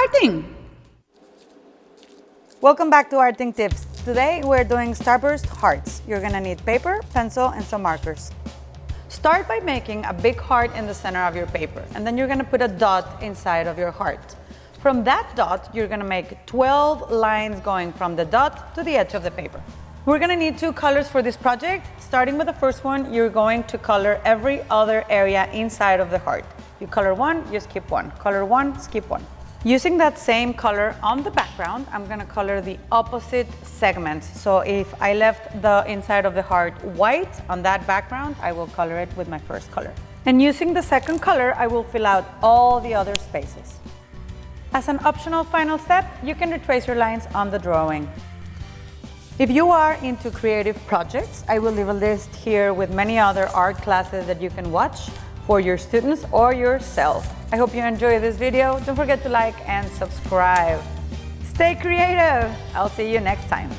arting! Welcome back to Arting Tips. Today we're doing Starburst Hearts. You're gonna need paper, pencil, and some markers. Start by making a big heart in the center of your paper, and then you're gonna put a dot inside of your heart. From that dot, you're gonna make 12 lines going from the dot to the edge of the paper. We're gonna need 2 colors for this project. Starting with the first one, you're going to color every other area inside of the heart. You color one, you skip one. Color one, skip one. Using that same color on the background, I'm gonna color the opposite segments. So if I left the inside of the heart white on that background, I will color it with my first color. And using the second color, I will fill out all the other spaces. As an optional final step, you can retrace your lines on the drawing. If you are into creative projects, I will leave a list here with many other art classes that you can watch for your students or yourself. I hope you enjoyed this video. Don't forget to like and subscribe. Stay creative. I'll see you next time.